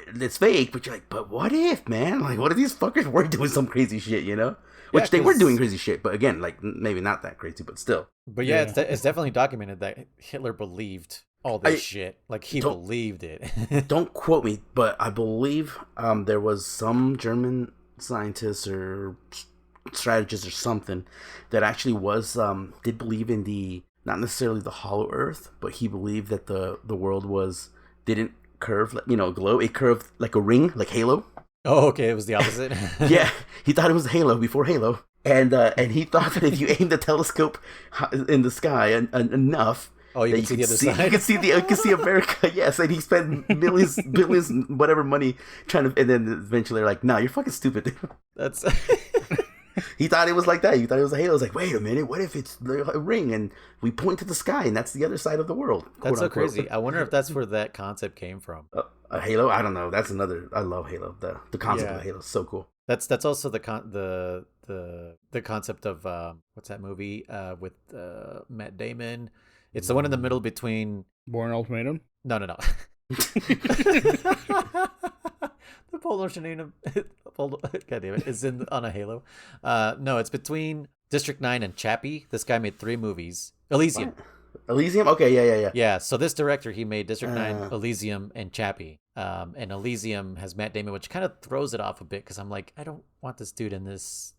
It's fake, but you're like, but what if, man? Like, what if these fuckers were doing some crazy shit, you know? Which they were doing crazy shit, but again, like, maybe not that crazy, but still. But yeah, it's definitely documented that Hitler believed all this shit. Like, he believed it. Don't quote me, but I believe there was some German scientist or strategist or something that actually did believe in not necessarily the hollow earth, but he believed that the world didn't curve, you know, glow. It curved like a ring, like Halo. Oh, okay. It was the opposite. Yeah, he thought it was Halo before Halo, and he thought that if you aimed the telescope in the sky enough, you can see the other side. You can see America. Yes, and he spent millions, billions, whatever money trying to, and then eventually they're like, "No, you're fucking stupid." That's. He thought it was like that. He thought it was a Halo. I was like, wait a minute, what if it's a ring and we point to the sky and that's the other side of the world? That's so crazy. I wonder if that's where that concept came from. A Halo? I don't know. That's another. I love Halo. The concept of Halo is so cool. That's also the concept of what's that movie with Matt Damon? It's the one in the middle between Bourne Ultimatum. No. The Polar Shenanigans. God damn it! Is on a Halo. No, it's between District 9 and Chappie. This guy made 3 movies. Elysium. What? Elysium? Okay, yeah. Yeah, so this director, he made District 9, Elysium, and Chappie. And Elysium has Matt Damon, which kind of throws it off a bit because I'm like, I don't want this dude in this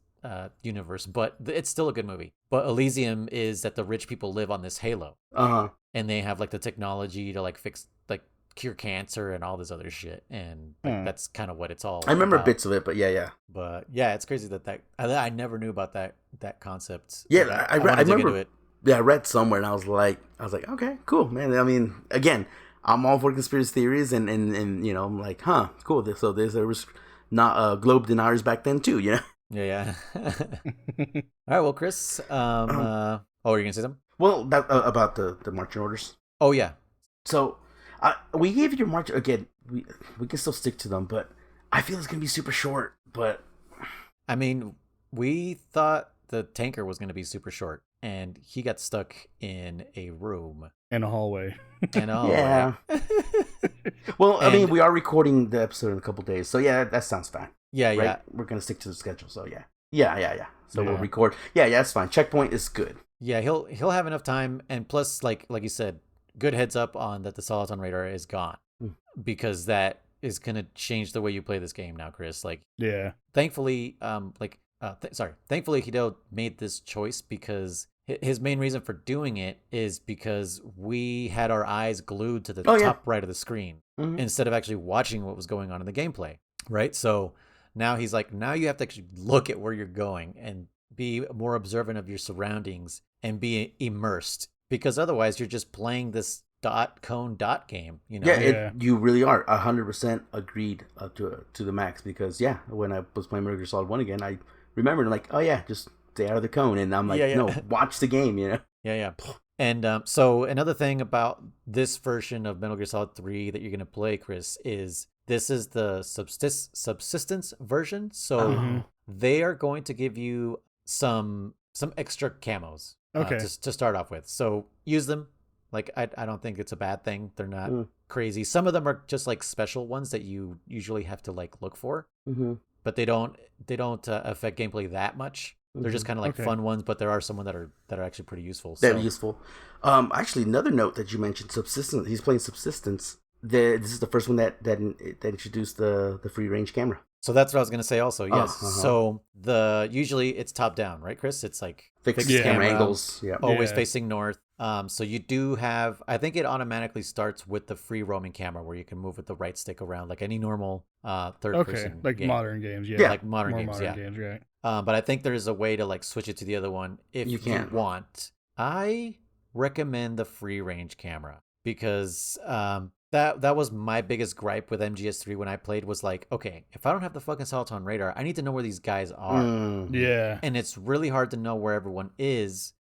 universe, but it's still a good movie. But Elysium is that the rich people live on this Halo. And they have like the technology to like fix, like cure cancer and all this other shit. And like, that's kind of what it's all I remember about. bits of it, but yeah. But yeah, it's crazy that I never knew about that concept. Yeah, I remember it. Yeah, I read somewhere and I was like, okay, cool, man. I mean, again, I'm all for conspiracy theories and you know, I'm like, huh, cool. So there was not globe deniers back then too, you know? Yeah. All right, well, Kriss, were you gonna say something? Well, that about the marching orders. Oh yeah. So we gave you your march again. We can still stick to them, but I feel it's gonna be super short. But I mean, we thought the tanker was gonna be super short, and he got stuck in a room in a hallway. Yeah. Well, I mean, we are recording the episode in a couple days, so yeah, that sounds fine. Yeah, right? Yeah. We're gonna stick to the schedule, so yeah. So we'll record. Yeah, that's fine. Checkpoint is good. Yeah, he'll have enough time, and plus, like you said, good heads up on that the Soliton radar is gone, because that is gonna change the way you play this game now, Kriss. Like, yeah. Thankfully, thankfully Hideo made this choice because his main reason for doing it is because we had our eyes glued to the top right of the screen instead of actually watching what was going on in the gameplay, right? So now he's like, now you have to actually look at where you're going and be more observant of your surroundings and be immersed, because otherwise you're just playing this cone game, you know? Yeah, you really are 100% agreed to the max, because when I was playing Metal Gear Solid 1 again, I remembered like, oh yeah, just stay out of the cone, and I'm like, no, watch the game, you know? Yeah. And so another thing about this version of Metal Gear Solid 3 that you're going to play, Kriss, is this is the subsistence version. So they are going to give you some extra camos to start off with. So use them. Like, I don't think it's a bad thing. They're not crazy. Some of them are just like special ones that you usually have to like look for, but they don't affect gameplay that much. They're just kind of like fun ones, but there are some that are actually pretty useful. They're useful. Actually, another note that you mentioned, subsistence. He's playing Subsistence. This is the first one that introduced the free range camera. So that's what I was gonna say. Also, yes. So usually it's top down, right, Chris? It's like fixed camera angles. Always facing north. So you do have. I think it automatically starts with the free roaming camera, where you can move with the right stick around, like any normal third person. Like game. Modern games, yeah. Like modern games, right. But I think there's a way to like switch it to the other one if you want. I recommend the free range camera because that was my biggest gripe with MGS3 when I played was like, okay, if I don't have the fucking Soliton radar, I need to know where these guys are. Yeah. And it's really hard to know where everyone is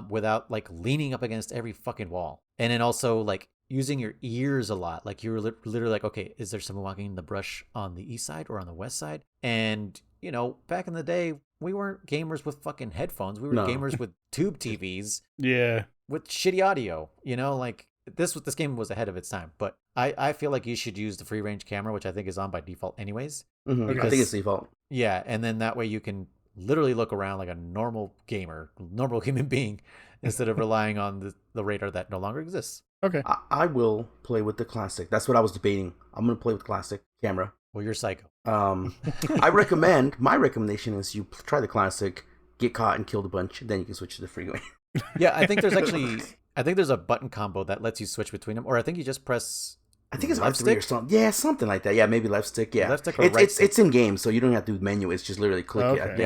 without like leaning up against every fucking wall. And then also like using your ears a lot. Like you're literally like, okay, is there someone walking in the brush on the east side or on the west side? And, you know, back in the day, we weren't gamers with fucking headphones. We were gamers with tube TVs. Yeah. With shitty audio, you know, like this game was ahead of its time, but I feel like you should use the free range camera, which I think is on by default anyways. I think it's default. Yeah, and then that way you can literally look around like a normal gamer, normal human being, instead of relying on the radar that no longer exists. Okay. I will play with the classic. That's what I was debating. I'm going to play with the classic camera. Well, you're psycho. My recommendation is you try the classic, get caught and killed a bunch, then you can switch to the free range. Yeah, I think there's a button combo that lets you switch between them, or I think you just press. I think it's left stick or something. Yeah, something like that. Yeah, maybe left stick. Yeah, left stick or right stick. It's in game, so you don't have to do menu. It's just literally click it. I think.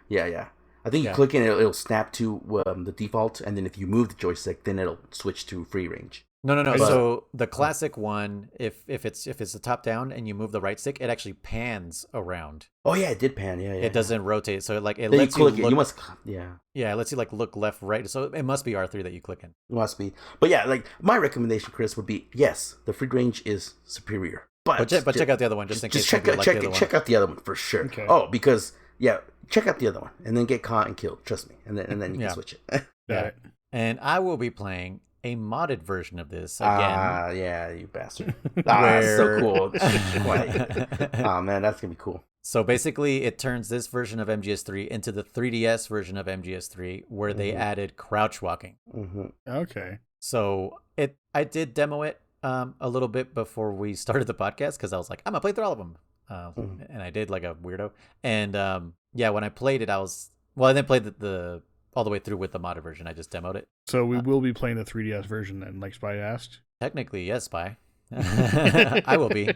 Yeah. I think you click it, it'll snap to the default, and then if you move the joystick, then it'll switch to free range. No. So the classic one, if it's a top down and you move the right stick, it actually pans around. Oh yeah, it did pan. Yeah. It doesn't rotate, so it then lets you look. You must. Yeah, it lets you like look left, right. So it must be R3 that you click in. It must be. But yeah, like my recommendation, Chris, would be yes, the free range is superior. But check out the other one just in case. Check out the other one for sure. Okay. Oh, because check out the other one and then get caught and killed. Trust me, and then you can switch it. Yeah. And I will be playing a modded version of this again. Yeah, you bastard. That's so cool. Oh man, that's gonna be cool. So basically, it turns this version of MGS3 into the 3DS version of MGS3, where they added crouch walking. Okay. So I did demo it a little bit before we started the podcast because I was like, I'm gonna play through all of them, and I did like a weirdo. And when I played it, I didn't play the all the way through with the modded version. I just demoed it. So we will be playing the 3DS version then, like Spy asked? Technically, yes, Spy. I will be.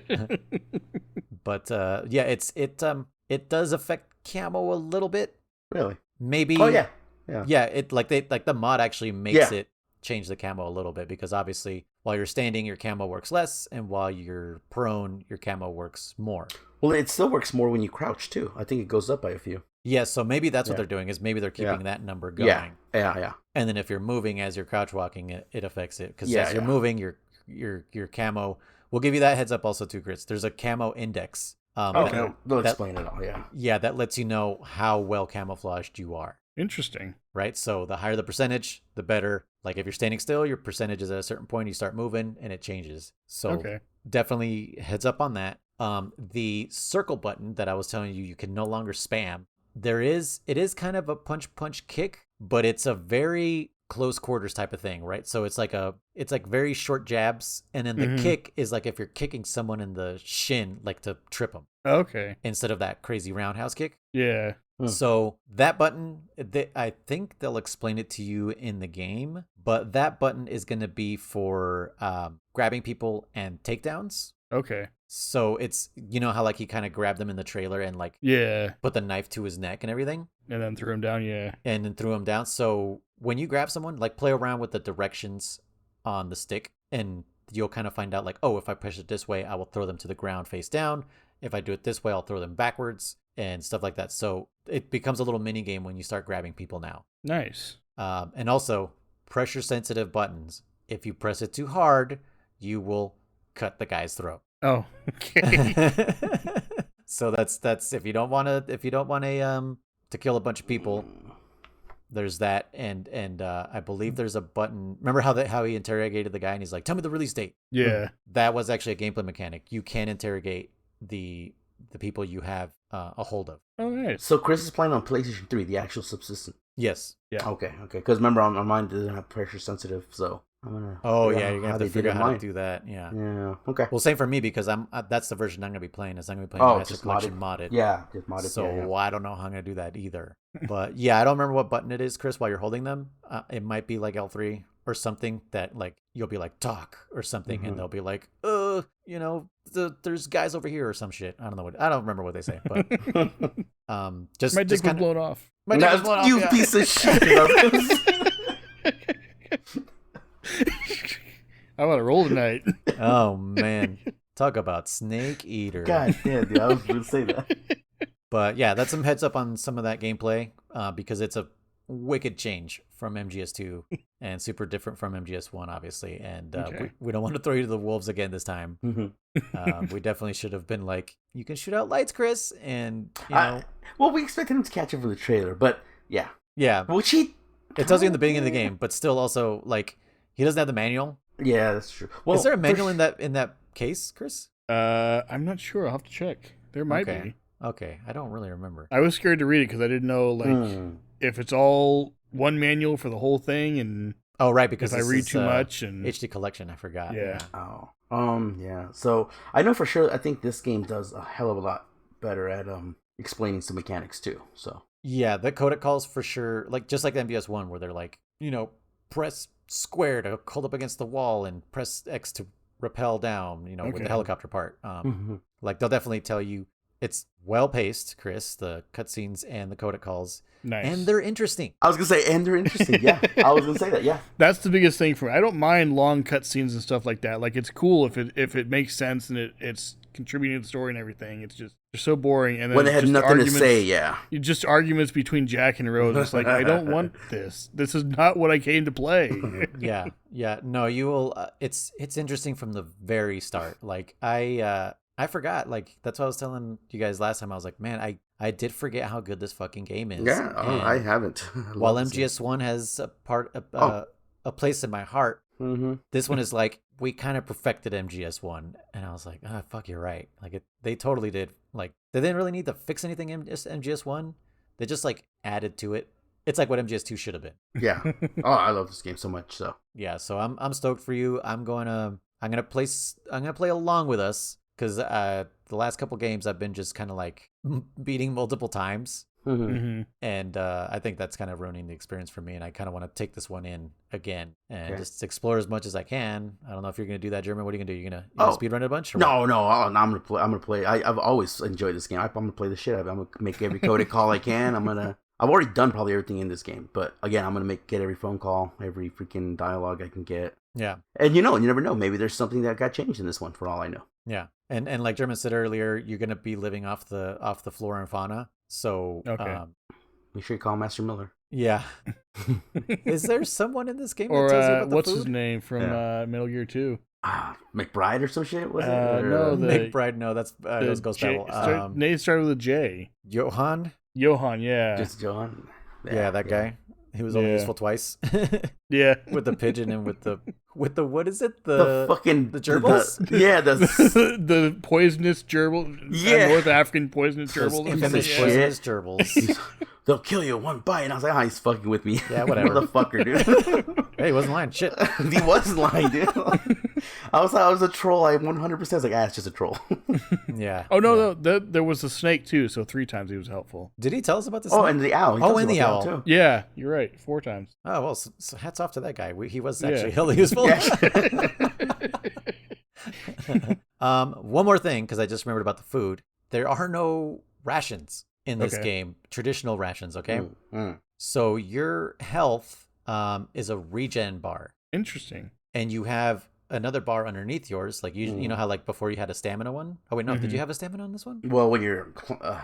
But it does affect camo a little bit. Really? Maybe. Oh yeah. Yeah, the mod actually makes it change the camo a little bit because obviously while you're standing your camo works less and while you're prone your camo works more. Well, it still works more when you crouch too. I think it goes up by a few. Yeah, so maybe that's what they're doing is maybe they're keeping that number going. Yeah. And then if you're moving as you're crouch walking, it affects it because as you're moving, your camo. We'll give you that heads up also too, Kriss. There's a camo index. They'll explain it all. Yeah. Yeah, that lets you know how well camouflaged you are. Interesting. Right, so the higher the percentage, the better. Like if you're standing still, your percentage is at a certain point. You start moving, and it changes. So definitely heads up on that. The circle button that I was telling you can no longer spam. It is kind of a punch kick, but it's a very close quarters type of thing, right? So it's like very short jabs, and then the kick is like if you're kicking someone in the shin, like to trip them. Okay. Instead of that crazy roundhouse kick. Yeah. So that button, I think they'll explain it to you in the game, but that button is going to be for grabbing people and takedowns. Okay. So it's, you know how like he kind of grabbed them in the trailer and like put the knife to his neck and everything? And then threw him down, And then threw him down. So when you grab someone, like play around with the directions on the stick and you'll kind of find out like, oh, if I push it this way, I will throw them to the ground face down. If I do it this way, I'll throw them backwards and stuff like that. So it becomes a little mini game when you start grabbing people now. Nice. And also pressure sensitive buttons. If you press it too hard, you will cut the guy's throat. Oh, okay. So that's if you don't want to kill a bunch of people, there's that, and I believe there's a button. Remember how he interrogated the guy and he's like, "Tell me the release date." Yeah. That was actually a gameplay mechanic. You can interrogate the people you have a hold of. Oh, nice. So Kriss is playing on PlayStation 3, the actual subsistence. Yes. Yeah. Okay. Because remember, on mine it doesn't have pressure sensitive, so I'm gonna. Oh yeah, you're gonna have to figure out how to do that. Yeah. Yeah. Okay. Well, same for me because that's the version I'm gonna be playing. Is I'm gonna be playing Master Collection modded. Yeah, just modded. So I don't know how I'm gonna do that either. But yeah, I don't remember what button it is, Kriss. While you're holding them, it might be like L3 or something that like you'll be like talk or something, and they'll be like, there's guys over here or some shit. I don't remember what they say, but just my dick was blown off. My dick was blown off. You piece of shit. I want to roll tonight. Oh man, talk about snake eater. God damn, dude, I was going to say that. But yeah, that's some heads up on some of that gameplay because it's a wicked change from MGS2 and super different from MGS1, obviously. And we don't want to throw you to the wolves again this time. We definitely should have been like, you can shoot out lights, Kriss, and you know. Well, we expected him to catch up for the trailer, but yeah. Which it tells you in the beginning of the game, but still also like he doesn't have the manual. Yeah, that's true. Well, is there a manual in that case, Kriss? I'm not sure. I'll have to check. There might be. Okay, I don't really remember. I was scared to read it because I didn't know if it's all one manual for the whole thing, and right, because if I read too much and HD collection, I forgot. Yeah. Yeah. So I know for sure. I think this game does a hell of a lot better at explaining some mechanics too. So yeah, the Codec Calls for sure, like just like the MGS1, where they're like, press square to hold up against the wall and press X to rappel down. With the helicopter part. Like they'll definitely tell you. It's well paced, Kriss, the cutscenes and the Codec Calls. Nice. And they're interesting. I was going to say, and they're interesting. Yeah. I was going to say that. Yeah. That's the biggest thing for me. I don't mind long cutscenes and stuff like that. Like, it's cool if it makes sense and it's contributing to the story and everything. It's just, they're so boring. And then when they had nothing to say, yeah. Just arguments between Jack and Rose. It's like, I don't want this. This is not what I came to play. Yeah. No, you will. It's interesting from the very start. Like, I forgot, like, that's what I was telling you guys last time. I was like, man, I did forget how good this fucking game is. Yeah, I haven't. While MGS1 has a place in my heart, this one is like, we kind of perfected MGS1. And I was like, fuck, you're right. Like, they totally did. Like, they didn't really need to fix anything in MGS1. They just, like, added to it. It's like what MGS2 should have been. Yeah. I love this game so much, so. Yeah, so I'm stoked for you. I'm gonna play along with us. Because the last couple games I've been just kind of like beating multiple times. And I think that's kind of ruining the experience for me. And I kind of want to take this one in again and just explore as much as I can. I don't know if you're going to do that, German. What are you going to do? You going to speedrun it a bunch? No. I'm going to play. I've always enjoyed this game. I'm going to play the shit out of it. I'm going to make every codec call I can. I've already done probably everything in this game. But again, I'm going to get every phone call, every freaking dialogue I can get. Yeah. And you never know. Maybe there's something that got changed in this one for all I know. Yeah. And like German said earlier, you're going to be living off the flora and fauna. So make sure you call Master Miller. Yeah. Is there someone in this game or that tells you about the what's food? his name from Metal Gear 2? McBride or some shit? Was it? No, McBride. No, that's Ghost Battle. Nate started with a J. Johan, yeah. Just Johan. Yeah, that guy. He was only useful twice. Yeah. With the pigeon and with the what is it? The fucking the gerbils? The poisonous gerbil. Yeah. North African poisonous gerbils. Poisonous gerbils. They'll kill you in one bite. And I was like, he's fucking with me. Yeah, whatever. Motherfucker, dude. Hey, he wasn't lying. Shit. He wasn't lying, dude. I was a troll. I 100% was like, it's just a troll. Yeah. Oh, no. There was a snake, too, so 3 times he was helpful. Did he tell us about the snake? Oh, and the owl. And the owl. Too. Yeah, you're right. 4 times. Oh, well, so hats off to that guy. He was actually hella useful. One more thing, because I just remembered about the food. There are no rations in this game. Traditional rations, okay? So your health is a regen bar. Interesting. And you have another bar underneath yours. Like you know how like before you had a stamina one? Oh, wait, no. Did you have a stamina on this one? Well, when you're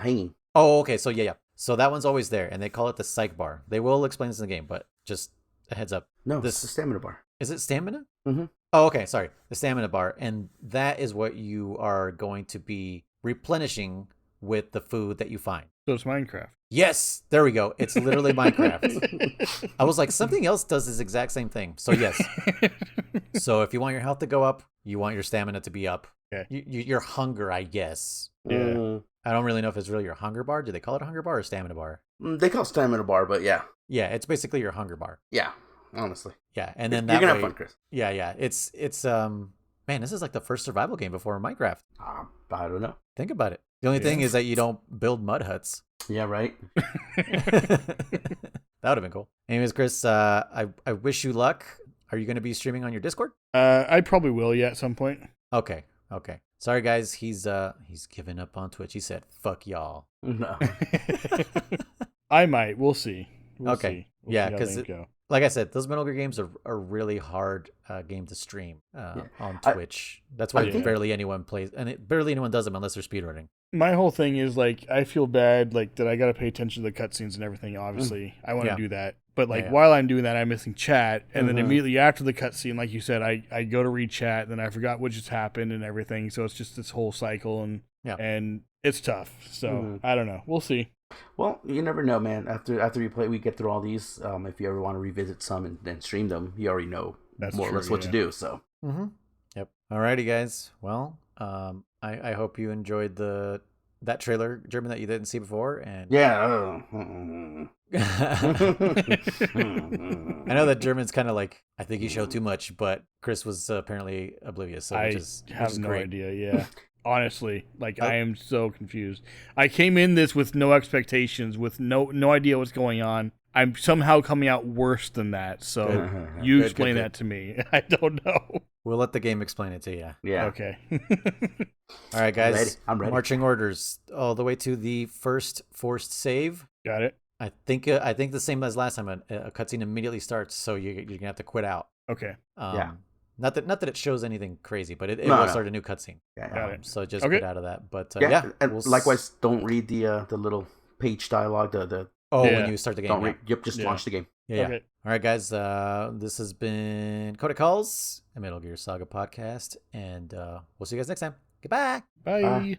hanging. Oh, okay. So yeah. So that one's always there, and they call it the psych bar. They will explain this in the game, but just a heads up. No, this is the stamina bar. Is it stamina? Mm-hmm. Oh, okay. Sorry. The stamina bar. And that is what you are going to be replenishing with the food that you find. So it's Minecraft. Yes, there we go. It's literally Minecraft. I was like, something else does this exact same thing. So yes. So if you want your health to go up, you want your stamina to be up. Okay. Your hunger, I guess. Yeah. I don't really know if it's really your hunger bar. Do they call it a hunger bar or stamina bar? They call it stamina bar, but yeah. Yeah, it's basically your hunger bar. Yeah, honestly. Yeah, and then you're that gonna way, have fun, Chris. Yeah. It's man, this is like the first survival game before Minecraft. I don't know. Think about it. The only thing is that you don't build mud huts. Yeah, right. That would have been cool. Anyways, Chris, I wish you luck. Are you going to be streaming on your Discord? I probably will, yeah, at some point. Okay. Sorry, guys. He's given up on Twitch. He said, "Fuck y'all." No. I might. We'll see. We'll see. Yeah, see because like I said, those Metal Gear games are really hard game to stream on Twitch. That's why barely anyone plays, and barely anyone does them unless they're speedrunning. My whole thing is like I feel bad like that I got to pay attention to the cutscenes and everything. Obviously, I want to do that, but like while I'm doing that, I'm missing chat, and then immediately after the cutscene, like you said, I go to read chat, then I forgot what just happened and everything. So it's just this whole cycle, and it's tough. So I don't know. We'll see. Well, you never know, man. After we get through all these, if you ever want to revisit some and then stream them, you already know more or less what to do. So. Yep. Alrighty, guys. Well, I hope you enjoyed that trailer, German, that you didn't see before, and yeah. I know that German's kind of like, I think he showed too much, but Chris was apparently oblivious. So I have no idea. Yeah. Honestly, like I am so confused. I came in this with no expectations, with no idea what's going on. I'm somehow coming out worse than that. So you explain that to me. I don't know. We'll let the game explain it to you. Yeah. Okay. All right, guys. I'm ready. Marching orders all the way to the first forced save. Got it. I think the same as last time. A cutscene immediately starts, so you're gonna have to quit out. Okay. Yeah. Not that it shows anything crazy, but it will start a new cutscene. Yeah. So just get out of that. But and likewise, don't read the little page dialogue. When you start the game. Don't read. Yep, just launch the game. Yeah. Okay. All right, guys. This has been Codec Calls, a Metal Gear Saga podcast, and we'll see you guys next time. Goodbye. Bye.